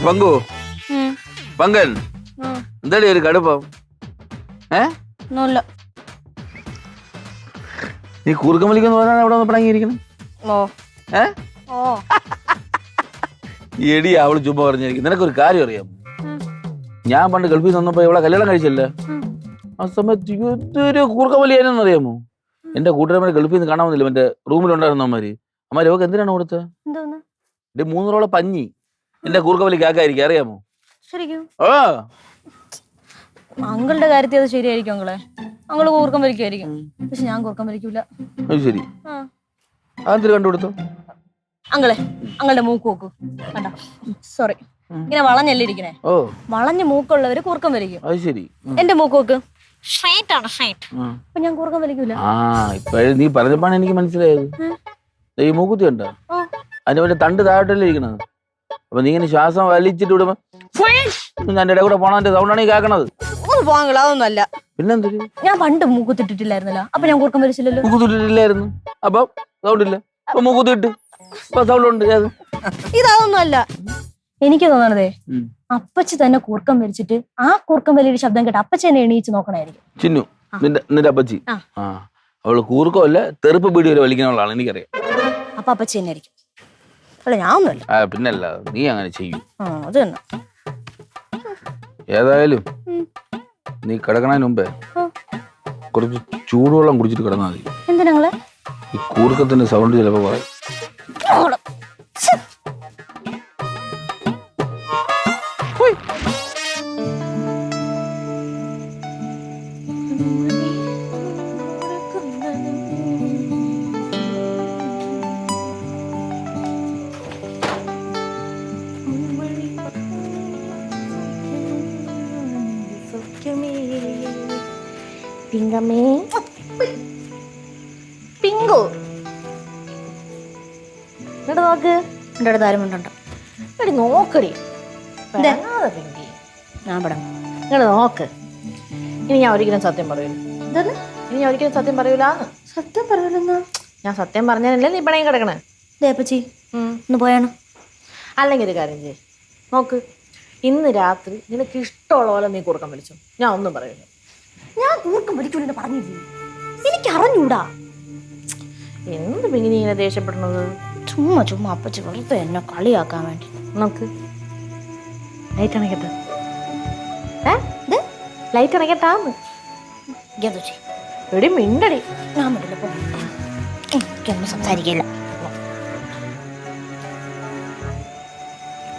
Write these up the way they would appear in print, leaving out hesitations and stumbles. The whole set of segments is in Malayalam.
പങ്കു പങ്കൻ എന്താടി ഒരു കടുപ്പം? നീ കൂർക്കം വലിക്കുന്ന പോലാണ് അവിടെ പടങ്ങിയിരിക്കണം. എടി അവള് ചുമ്മാ പറഞ്ഞിരിക്കും. നിനക്കൊരു കാര്യം അറിയാം, ഞാൻ പണ്ട് ഗൾഫിൽ നിന്ന് വന്നപ്പോ ഇവിടെ കല്യാണം കഴിച്ചല്ലേ, ആ സമയത്ത് എന്തൊരു കൂർക്കം വലിയാനെന്ന് അറിയാമോ? എന്റെ കൂട്ടുകാരന്മാരെ ഗൾഫിൽ നിന്ന് കാണാൻ വന്നില്ല, മറ്റേ റൂമിലുണ്ടായിരുന്നവന്മാര്. അമ്മാര് അവർക്ക് എന്തിനാണ് കൊടുത്തത്? 300 പഞ്ഞി എന്റെ കൂർക്കം വലി കേക്കായിരിക്കും, അറിയാമോ? അങ്കിളുടെ കാര്യത്തിൽ അത് ശരിയായിരിക്കും. അങ്ങള് കൂർക്കം വലിക്കുമായിരിക്കും, പക്ഷെ ഞാൻ കൂർക്കം വലിക്കൂല. ശരി, അതെന്തിനു കണ്ടുകൊടുത്തു? അങ്ങളുടെ മൂക്ക് നോക്കൂ, കണ്ട? സോറി, ഇങ്ങനെ വളഞ്ഞല്ലേ ഇരിക്കണേ. വളഞ്ഞ മൂക്കുള്ളവര് കൂർക്കം വലിക്കും. അത് ശരി. എന്റെ മൂക്ക് നോക്ക്, സ്ട്രൈറ്റ് ആണ്, സ്ട്രൈറ്റ്. അപ്പൊ ഞാൻ കൂർക്കം വലിക്കൂല. ഇപ്പഴേ നീ പറഞ്ഞപ്പോഴാണ് എനിക്ക് മനസ്സിലായത്. ഈ മൂക്കുത്തി കണ്ട, അതിന്റെ മറ്റേ തണ്ട് താഴോട്ടല്ലേ ഇരിക്കണത്. അപ്പൊ നീ ഇങ്ങനെ ശ്വാസം വലിച്ചിട്ട് വിടുമ്പോ ഞാൻ ഇടയിൽ കൂടെ പോണതിന്റെ സൗണ്ടാണ് ഈ കേൾക്കണത്. അതൊന്നുമല്ല. പിന്നെന്തൊരു, ഞാൻ പണ്ട് മൂക്കുത്തിട്ടില്ലായിരുന്നല്ലോ, അപ്പൊ ഞാൻ കൂർക്കം വലിച്ചില്ലല്ലോ. മൂക്കുത്തിട്ടില്ലായിരുന്നു, അപ്പൊ സൗണ്ട് ഇല്ല. അപ്പൊ മൂക്കുത്തിട്ട് ഇപ്പൊ സൗണ്ട് ഉണ്ട്. ഇതൊന്നും അല്ല. എനിക്ക് തോന്നണതേ അപ്പച്ചി തന്നെ കൂർക്കം വലിച്ചിട്ട് ആ കൂർക്കം വലിയൊരു ശബ്ദം കേട്ട് അപ്പച്ചി എന്നെ എണീച്ച് നോക്കണായിരിക്കും. ചിന്നു, നിന്റെ അപ്പച്ചി അവള് കൂർക്കമല്ല തെറുപ്പ് പീടി വരെ വലിക്കാനുള്ളതാണ്, എനിക്കറിയാം. അപ്പൊ അപ്പച്ചി തന്നെ ആയിരിക്കും. അല്ല, ഞാൻ ഒന്നുമല്ല. പിന്നല്ല, നീ അങ്ങനെ ചെയ്യും. അത് തന്നെ. ഏതായാലും നീ കിടക്കണതിന് മുമ്പേ കുറച്ച് ചൂടുവെള്ളം കുടിച്ചിട്ട് കിടന്നാൽ മതി. എന്തിനാ? ഈ കൂർക്കത്തിന്റെ സൗണ്ട് ചിലപ്പോ പറയും. പിങ്കമ്മേ, പിങ്കു, ഇങ്ങോട്ട് നോക്ക്. എൻ്റെ അടുത്ത് ആരും ഉണ്ടോ? എടി നോക്കടി, ഞാൻ പടം ഇങ്ങോട്ട് നോക്ക്. ഇനി ഞാൻ ഒരിക്കലും സത്യം പറയൂല. ഇനി ഞാൻ ഒരിക്കലും സത്യം പറയൂല. സത്യം പറയൂലെന്നാ? ഞാൻ സത്യം പറഞ്ഞാലല്ലേ നീ പണയം കിടക്കണേ. ദേപ്പച്ചി ഒന്ന് പോയാണ്. അല്ലെങ്കിൽ ഒരു കാര്യം ചെയ്യ്, നോക്ക്, ഇന്ന് രാത്രി നിനക്ക് ഇഷ്ടമുള്ള പോലെ നീ കൂർക്കം വലിച്ചു. ഞാൻ ഒന്നും പറയൂല. ഞാൻ കൂർക്കം വലിക്കൂലെന്ന് പറഞ്ഞില്ലേ? എനിക്ക് അറിഞ്ഞൂടാ. എന്ത് പിന്നെ ഇങ്ങനെ ദേഷ്യപ്പെടുന്നത്? ചുമ്മാ ചുമ്മാ അപ്പച്ചി വെറുതെ എന്നെ കളിയാക്കാൻ വേണ്ടി. നോക്ക്, ലൈറ്റ് അണയ്ക്കട്ടെ. ലൈറ്റ് അണയ്ക്കട്ടാന്ന് എടി മിണ്ടടി. ഞാൻ മിണ്ടില്ല, പോ. എനിക്കൊന്നും സംസാരിക്കില്ല.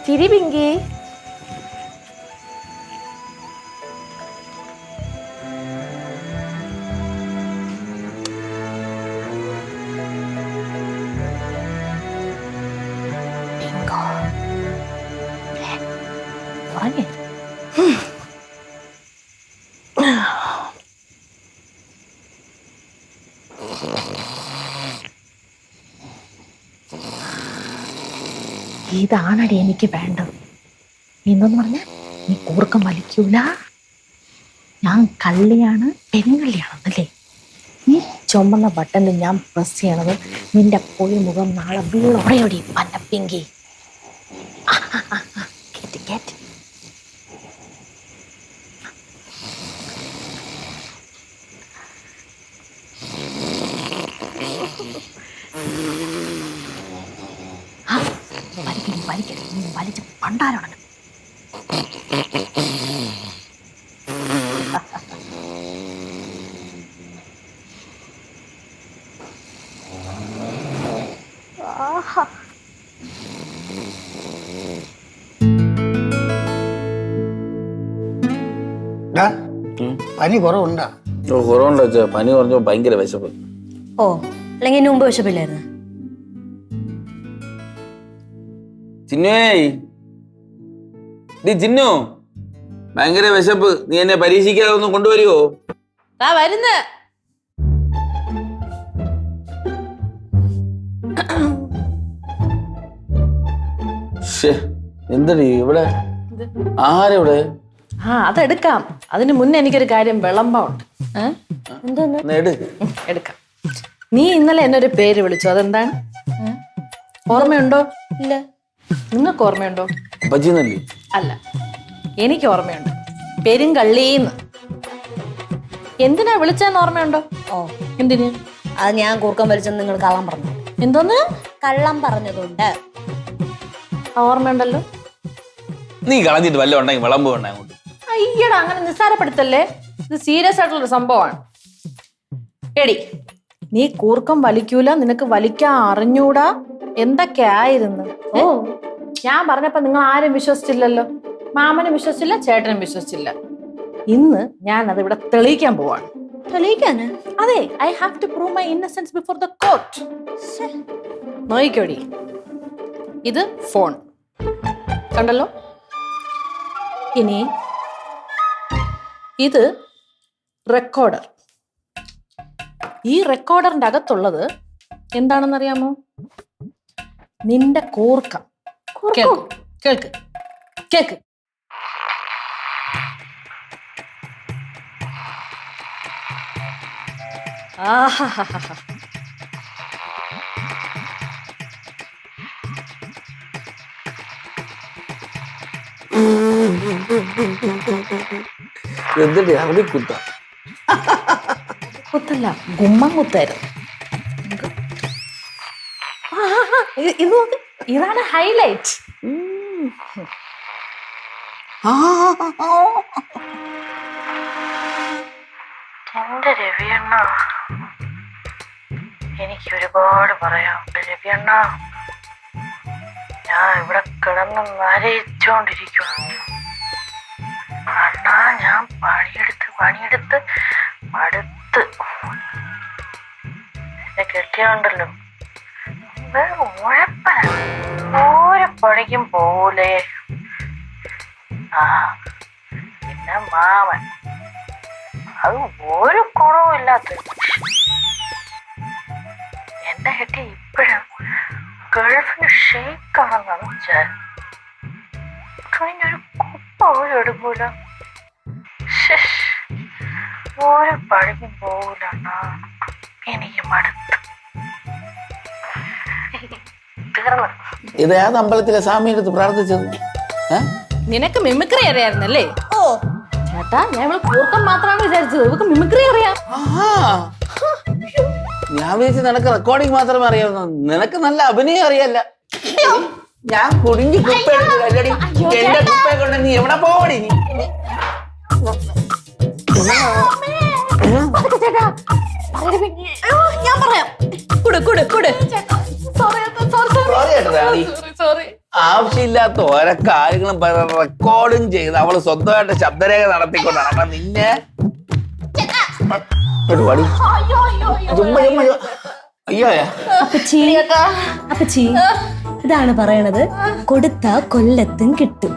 ചിരി പിങ്കി. ഇതാണടി എനിക്ക് വേണ്ടത്. എന്തോന്ന് പറഞ്ഞ, നീ കൂർക്കം വലിക്കൂല, ഞാൻ കള്ളിയാണ്, പെൺകള്ളിയാണെന്നല്ലേ? നീ ചുമന്ന ബട്ടണിൽ ഞാൻ പ്രസ് ചെയ്യണത് നിന്റെ പൊളി മുഖം നാളെ വീളോടെയോടി പന്നപ്പിങ്കി. കേറ്റ് കേറ്റ്. വലിച്ച് പണ്ടാരാണ്. പനി കുറവുണ്ടാ? കുറവുണ്ടോ? പനി കുറഞ്ഞപ്പോ ഭയങ്കര വിശപ്പ്. അല്ലെങ്കിൽ മുമ്പ് വിശപ്പില്ലായിരുന്നു. ചിന്നു, ഭയങ്കര വിശപ്പ്. നീ എന്നെ പരീക്ഷിക്കാതെ ഒന്ന് കൊണ്ടുവരുവോ? വരുന്ന എന്തടി ഇവിടെ? ആരെവിടെ? അതെടുക്കാം. അതിന് മുന്നേ എനിക്കൊരു കാര്യം വിളമ്പുണ്ട്. എടുക്കാം. നീ ഇന്നലെ എന്നൊരു പേര് വിളിച്ചു, അതെന്താണ്? ഓർമ്മയുണ്ടോ? ഇല്ല. നിങ്ങൾക്ക് ഓർമ്മയുണ്ടോ? അപ്പച്ചിന്നല്ലേ? അല്ല, എനിക്ക് ഓർമ്മയുണ്ട്. പെരുങ്കള്ളീന്ന്. എന്തിനാ വിളിച്ചെന്ന് ഓർമ്മയുണ്ടോ? ഓ, എന്തിന്? അത് ഞാൻ കൂർക്കം വലിച്ചെന്ന് നിങ്ങൾ കള്ളം പറഞ്ഞു. എന്തോന്ന്? കള്ളം പറഞ്ഞതുണ്ട്. ഓർമ്മയുണ്ടല്ലോ. നീ കളഞ്ഞിട്ട് വല്ല ഉണ്ടെങ്കിൽ വിളമ്പ് വേണ്ട അങ്ങോട്ട്. അയ്യടാ, അങ്ങനെ നിസ്സാരപ്പെടുത്തല്ലേ. ഇത് സീരിയസ് ആയിട്ടുള്ളൊരു സംഭവമാണ്. എടി, നീ കൂർക്കം വലിക്കൂല, നിനക്ക് വലിക്കാൻ അറിഞ്ഞൂടാ, എന്തൊക്കെ ആയിരുന്നു. ഓ, ഞാൻ പറഞ്ഞപ്പോ നിങ്ങൾ ആരും വിശ്വസിച്ചില്ലല്ലോ. മാമനും വിശ്വസിച്ചില്ല, ചേട്ടനും വിശ്വസിച്ചില്ല. ഇന്ന് ഞാൻ അത് ഇവിടെ തെളിയിക്കാൻ പോവാണ്. തെളിയിക്കാന്? അതെ, I have to prove my innocence before the court. നോയിക്കോടി, ഇത് ഫോൺ കണ്ടല്ലോ. ഇനി ഇത് റെക്കോർഡർ. ഈ റെക്കോർഡറിന്റെ അകത്തുള്ളത് എന്താണെന്നറിയാമോ? നിന്റെ കൂർക്കം. കേൾക്ക് കേൾക്ക് കേൾക്ക്. ആഹാഹാഹാ. എന്നിട്ട് അവിടെ കുത്ത കുത്തല്ല, ഗുമ്മം കുത്തായിരുന്നു. ഇത് നോക്ക്, ഇതാണ് ഹൈലൈറ്റ്. എന്റെ രവിയണ്ണ, എനിക്ക് ഒരുപാട് പറയാം. രവിയണ്ണ, ഞാൻ ഇവിടെ കിടന്ന് നരയിച്ചോണ്ടിരിക്കുന്നു. അണ്ണാ, ഞാൻ പണിയെടുത്ത് മടുത്ത്. എന്നെ കെട്ടിയുണ്ടല്ലോ, ഉഴപ്പന, ഒരു പണിക്കും പോലെ. ആ, പിന്നെ മാമൻ, അത് ഒരു കുറവും ഇല്ലാത്ത. എന്റെ കെട്ടി ഇപ്പോഴും ഗൾഫിന് ഷെയ്ക്കാണെന്നാണ് വെച്ചാൽ കഴിഞ്ഞൊരു കുപ്പ പോലും എടുക്കൂല. ഒരു പണിക്കും പോകൂല. എനിക്ക് മടുത്ത് തീർന്നു. ഇത് ഏത് അമ്പലത്തിലെ സ്വാമി എടുത്ത് പ്രാർത്ഥിച്ചത്? നിനക്ക് മിമിക്രി അറിയായിരുന്നല്ലേ? ഓ ചേട്ടാ, ഞാൻ ഇവിടെ കൂർക്കം മാത്രമാണ് വിചാരിച്ചത്. ഇവക്ക് മിമിക്രി അറിയാം. ഞാൻ വിചാരിച്ചു നിനക്ക് റെക്കോർഡിങ് മാത്രമേ അറിയാവുന്ന. നിനക്ക് നല്ല അഭിനയം അറിയല്ല. ഞാൻ കുടുങ്ങി കുപ്പ എടുത്ത് എന്റെ കുപ്പയെ കൊണ്ട് നീ എവിടെ പോവടി? ഞാൻ പറയാം. ആവശ്യമില്ലാത്ത ഓരോ കാര്യങ്ങളും റെക്കോർഡും ചെയ്ത് അവള് സ്വന്തമായിട്ട് ശബ്ദരേഖ നടത്തിക്കൊണ്ടാണ്. അപ്പൊ നിന്നെ അയ്യോയാ. അപ്പച്ചി, ഇതാണ് പറയണത്, കൊടുത്ത കൊല്ലത്തും കിട്ടും.